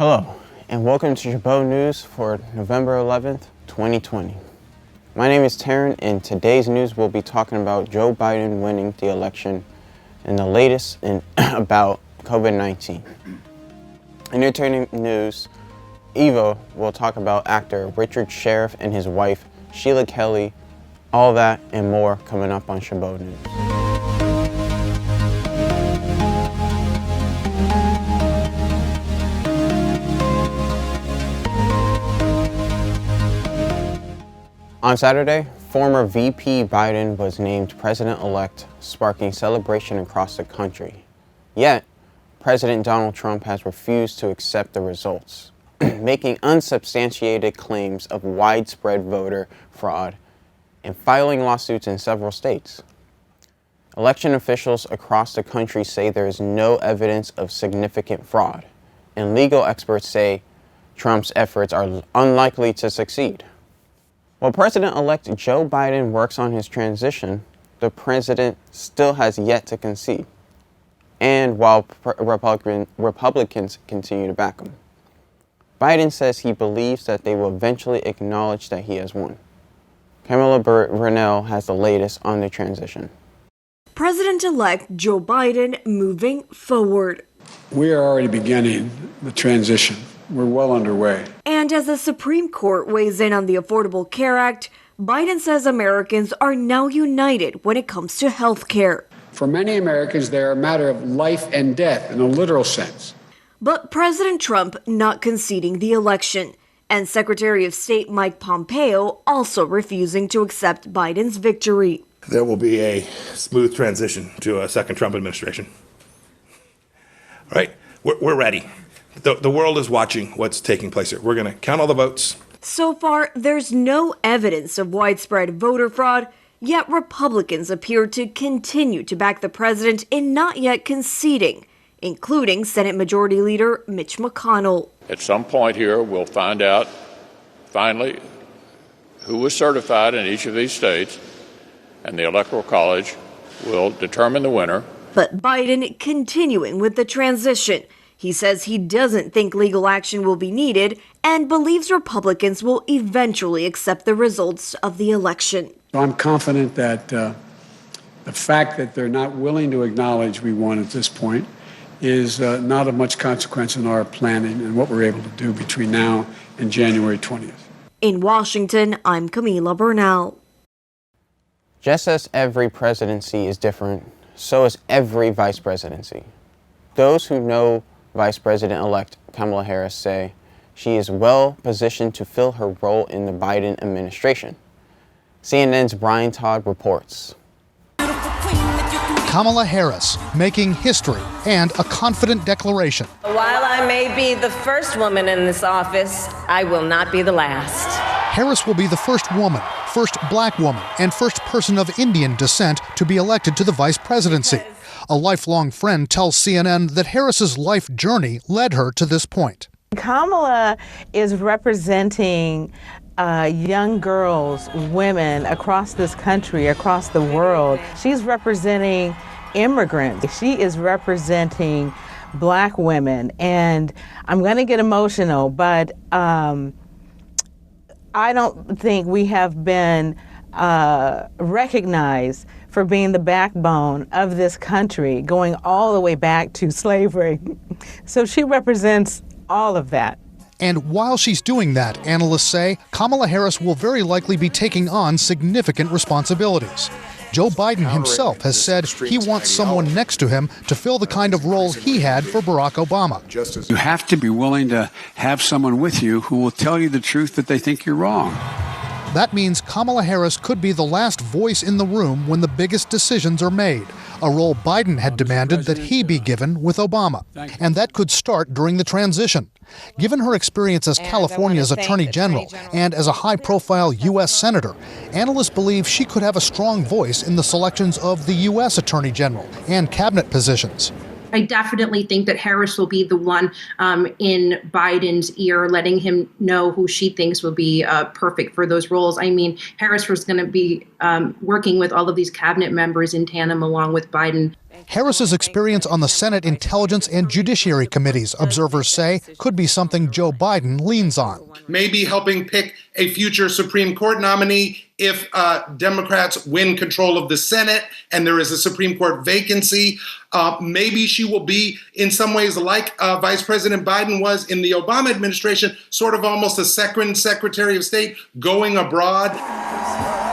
Hello, and welcome to Chabot News for November 11th, 2020. My name is Taryn, and today's news will be talking about Joe Biden winning the election and the latest about COVID-19. In entertainment news, Eva will talk about actor Richard Sheriff and his wife, Sheila Kelly. All that and more coming up on Chabot News. On Saturday, former VP Biden was named president-elect, sparking celebration across the country. Yet, President Donald Trump has refused to accept the results, making unsubstantiated claims of widespread voter fraud and filing lawsuits in several states. Election officials across the country say there is no evidence of significant fraud, and legal experts say Trump's efforts are unlikely to succeed. While President-elect Joe Biden works on his transition, the president still has yet to concede, and while Republicans continue to back him. Biden says he believes that they will eventually acknowledge that he has won. Kamala Harris has the latest on the transition. President-elect Joe Biden moving forward. We are already beginning the transition. We're well underway. And as the Supreme Court weighs in on the Affordable Care Act, Biden says Americans are now united when it comes to health care. For many Americans, they're a matter of life and death in a literal sense. But President Trump not conceding the election, and Secretary of State Mike Pompeo also refusing to accept Biden's victory. There will be a smooth transition to a second Trump administration. All right, we're ready. The world is watching what's taking place here. We're going to count all the votes. So far, there's no evidence of widespread voter fraud, yet Republicans appear to continue to back the president in not yet conceding, including Senate Majority Leader Mitch McConnell. At some point here, we'll find out, finally, who was certified in each of these states, and the Electoral College will determine the winner. But Biden continuing with the transition. He says he doesn't think legal action will be needed and believes Republicans will eventually accept the results of the election. I'm confident that the fact that they're not willing to acknowledge we won at this point is not of much consequence in our planning and what we're able to do between now and January 20th. In Washington, I'm Camila Bernal. Just as every presidency is different, so is every vice presidency. Those who know Vice President-elect Kamala Harris say she is well positioned to fill her role in the Biden administration. CNN's Brian Todd reports. Kamala Harris making history and a confident declaration. While I may be the first woman in this office, I will not be the last. Harris will be the first woman, first black woman, and first person of Indian descent to be elected to the vice presidency. A lifelong friend tells CNN that Harris's life journey led her to this point. Kamala is representing young girls, women across this country, across the world. She's representing immigrants. She is representing black women. And I'm going to get emotional, but I don't think we have been recognized for being the backbone of this country, going all the way back to slavery. So she represents all of that. And while she's doing that, analysts say Kamala Harris will very likely be taking on significant responsibilities. Joe Biden himself has said he wants someone next to him to fill the kind of role he had for Barack Obama. You have to be willing to have someone with you who will tell you the truth that they think you're wrong. That means Kamala Harris could be the last voice in the room when the biggest decisions are made, a role Biden had demanded that he be given with Obama. And that could start during the transition. Given her experience as California's Attorney General and as a high-profile U.S. Senator, analysts believe she could have a strong voice in the selections of the U.S. Attorney General and cabinet positions. I definitely think that Harris will be the one in Biden's ear, letting him know who she thinks will be perfect for those roles. I mean, Harris was going to be working with all of these cabinet members in tandem along with Biden. Harris's experience on the Senate Intelligence and Judiciary Committees, observers say, could be something Joe Biden leans on. Maybe helping pick a future Supreme Court nominee if Democrats win control of the Senate and there is a Supreme Court vacancy. Maybe she will be, in some ways, like Vice President Biden was in the Obama administration, sort of almost a second Secretary of State going abroad.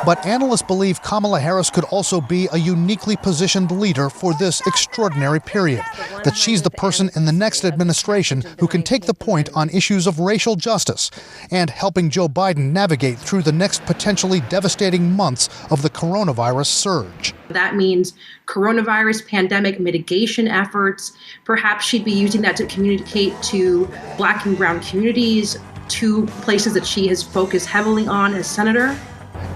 But analysts believe Kamala Harris could also be a uniquely positioned leader for this extraordinary period, that she's the person in the next administration who can take the point on issues of racial justice and helping Joe Biden navigate through the next potentially devastating months of the coronavirus surge. That means coronavirus pandemic mitigation efforts. Perhaps she'd be using that to communicate to Black and brown communities, two places that she has focused heavily on as senator.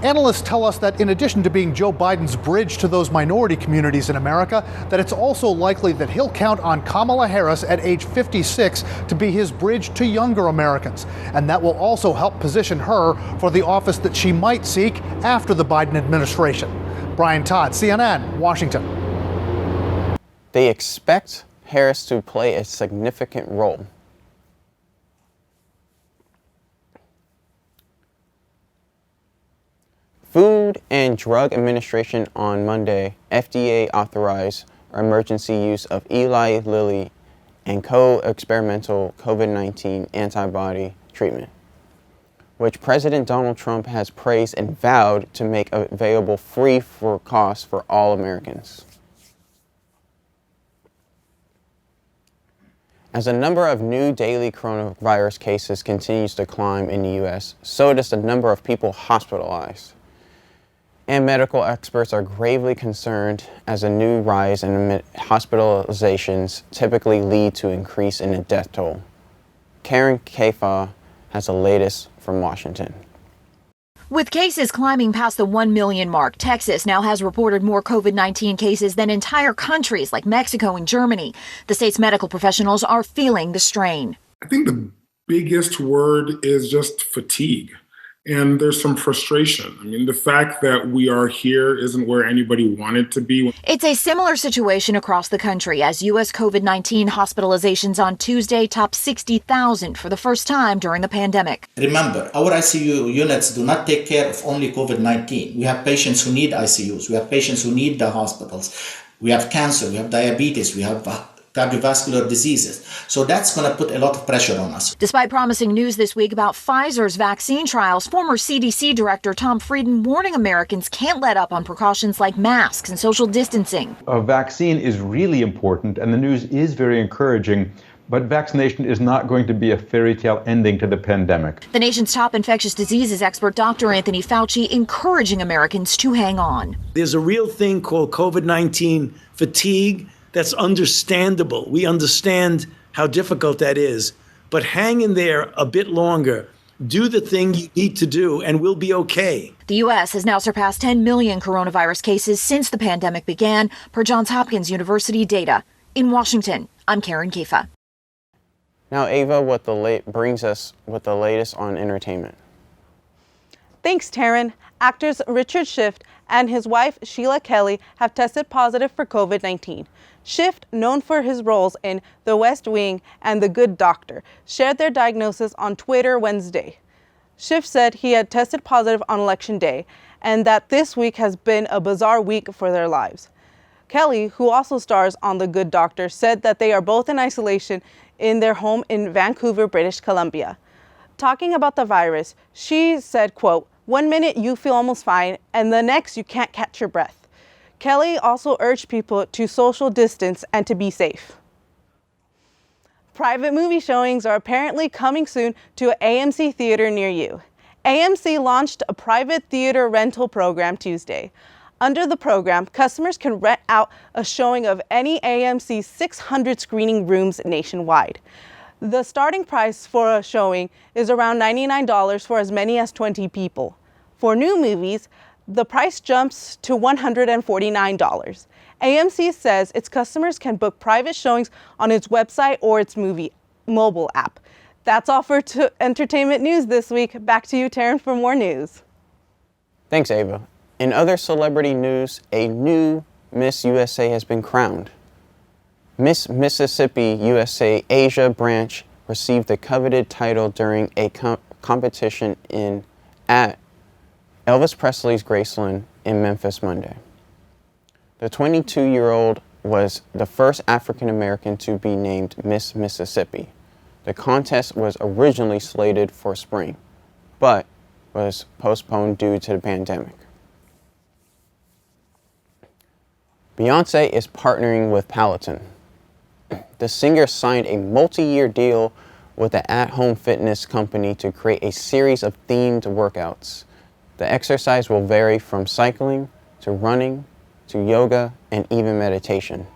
Analysts tell us that in addition to being Joe Biden's bridge to those minority communities in America, that it's also likely that he'll count on Kamala Harris at age 56 to be his bridge to younger Americans. And that will also help position her for the office that she might seek after the Biden administration. Brian Todd, CNN, Washington. They expect Harris to play a significant role. Food and Drug Administration on Monday, FDA authorized emergency use of Eli Lilly and co-experimental COVID-19 antibody treatment, which President Donald Trump has praised and vowed to make available free for cost for all Americans. As the number of new daily coronavirus cases continues to climb in the U.S., so does the number of people hospitalized. And medical experts are gravely concerned as a new rise in hospitalizations typically lead to increase in the death toll. Karen Kafa has the latest from Washington. With cases climbing past the 1 million mark, Texas now has reported more COVID-19 cases than entire countries like Mexico and Germany. The state's medical professionals are feeling the strain. I think the biggest word is just fatigue. And there's some frustration. I mean, the fact that we are here isn't where anybody wanted to be. It's a similar situation across the country as U.S. COVID-19 hospitalizations on Tuesday topped 60,000 for the first time during the pandemic. Remember, our ICU units do not take care of only COVID-19. We have patients who need ICUs. We have patients who need the hospitals. We have cancer. We have diabetes. We have cardiovascular diseases. So that's going to put a lot of pressure on us. Despite promising news this week about Pfizer's vaccine trials, former CDC Director Tom Frieden warning Americans can't let up on precautions like masks and social distancing. A vaccine is really important, and the news is very encouraging. But vaccination is not going to be a fairy tale ending to the pandemic. The nation's top infectious diseases expert, Dr. Anthony Fauci, encouraging Americans to hang on. There's a real thing called COVID-19 fatigue. That's understandable. We understand how difficult that is. But hang in there a bit longer. Do the thing you need to do, and we'll be okay. The U.S. has now surpassed 10 million coronavirus cases since the pandemic began, per Johns Hopkins University data. In Washington, I'm Karen Kifa. Now, Ava, brings us with the latest on entertainment. Thanks, Taryn. Actors Richard Schiff and his wife Sheila Kelley have tested positive for COVID-19. Schiff, known for his roles in The West Wing and The Good Doctor, shared their diagnosis on Twitter Wednesday. Schiff said he had tested positive on Election Day and that this week has been a bizarre week for their lives. Kelley, who also stars on The Good Doctor, said that they are both in isolation in their home in Vancouver, British Columbia. Talking about the virus, she said, quote, "1 minute you feel almost fine and the next you can't catch your breath." Kelley also urged people to social distance and to be safe. Private movie showings are apparently coming soon to an AMC theater near you. AMC launched a private theater rental program Tuesday. Under the program, customers can rent out a showing of any AMC 600 screening rooms nationwide. The starting price for a showing is around $99 for as many as 20 people. For new movies, the price jumps to $149. AMC says its customers can book private showings on its website or its movie mobile app. That's all for entertainment news this week. Back to you, Taryn, for more news. Thanks, Ava. In other celebrity news, a new Miss USA has been crowned. Miss Mississippi USA Asia branch received the coveted title during a competition at Elvis Presley's Graceland in Memphis Monday. The 22-year-old was the first African American to be named Miss Mississippi. The contest was originally slated for spring, but was postponed due to the pandemic. Beyonce is partnering with Peloton. The singer signed a multi-year deal with the at-home fitness company to create a series of themed workouts. The exercise will vary from cycling to running to yoga and even meditation.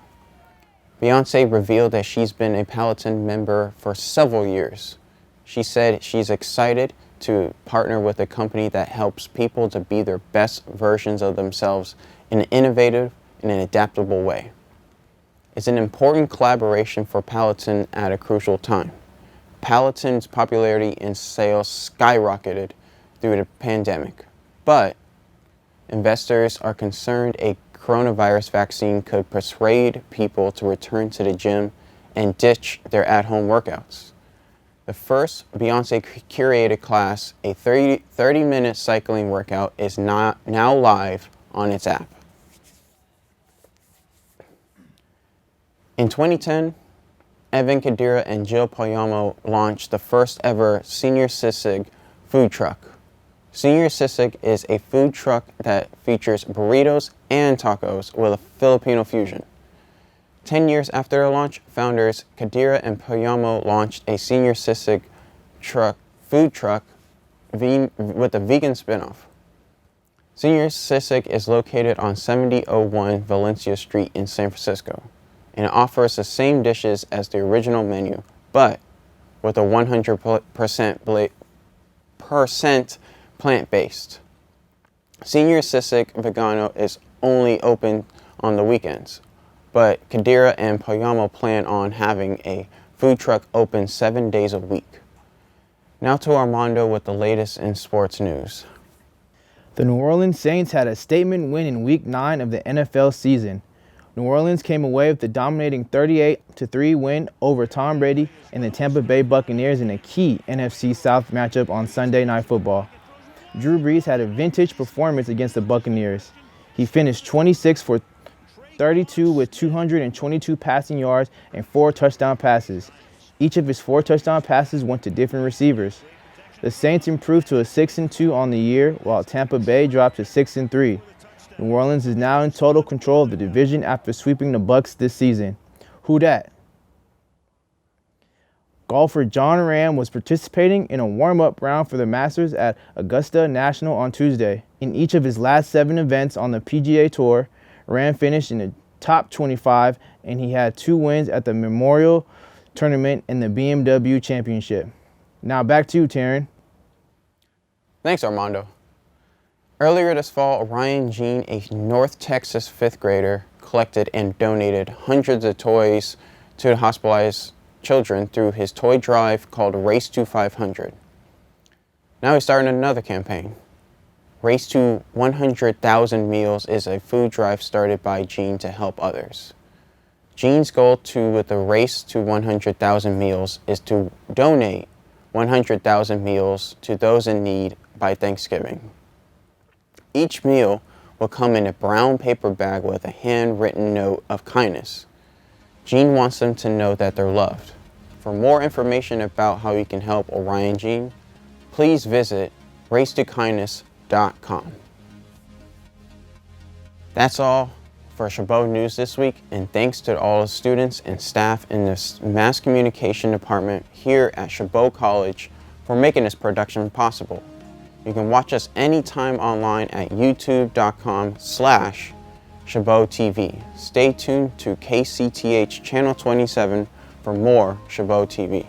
Beyonce revealed that she's been a Peloton member for several years. She said she's excited to partner with a company that helps people to be their best versions of themselves in an innovative and an adaptable way. It's an important collaboration for Peloton at a crucial time. Peloton's popularity and sales skyrocketed through the pandemic, but investors are concerned a coronavirus vaccine could persuade people to return to the gym and ditch their at-home workouts. The first Beyonce curated class, a 30-minute cycling workout, is now live on its app. In 2010, Evan Kadira and Jill Poyamo launched the first ever Senior Sisig food truck. Senior Sisig is a food truck that features burritos and tacos with a Filipino fusion. 10 years after their launch, founders Kadira and Poyamo launched a Senior Sisig food truck with a vegan spinoff. Senior Sisig is located on 7001 Valencia Street in San Francisco, and it offers the same dishes as the original menu, but with a 100% plant-based. Senior Sisig Vegano is only open on the weekends, but Kadira and Poyamo plan on having a food truck open 7 days a week. Now to Armando with the latest in sports news. The New Orleans Saints had a statement win in Week 9 of the NFL season. New Orleans came away with the dominating 38-3 win over Tom Brady and the Tampa Bay Buccaneers in a key NFC South matchup on Sunday Night Football. Drew Brees had a vintage performance against the Buccaneers. He finished 26 for 32 with 222 passing yards and 4 touchdown passes. Each of his 4 touchdown passes went to different receivers. The Saints improved to a 6-2 on the year, while Tampa Bay dropped to 6-3. New Orleans is now in total control of the division after sweeping the Bucs this season. Who dat? Golfer John Ram was participating in a warm-up round for the Masters at Augusta National on Tuesday. In each of his last 7 events on the PGA Tour, Ram finished in the top 25, and he had 2 wins at the Memorial Tournament and the BMW Championship. Now back to you, Taryn. Thanks, Armando. Earlier this fall, Ryan Jean, a North Texas 5th grader, collected and donated hundreds of toys to the hospitalized children through his toy drive called Race to 500. Now he's starting another campaign. Race to 100,000 Meals is a food drive started by Jean to help others. Jean's goal with the Race to 100,000 Meals is to donate 100,000 meals to those in need by Thanksgiving. Each meal will come in a brown paper bag with a handwritten note of kindness. Jean wants them to know that they're loved. For more information about how you can help Orion Jean, please visit racetokindness.com. That's all for Chabot News this week, and thanks to all the students and staff in the Mass Communication Department here at Chabot College for making this production possible. You can watch us anytime online at youtube.com/Chabot TV. Stay tuned to KCTH Channel 27 for more Chabot TV.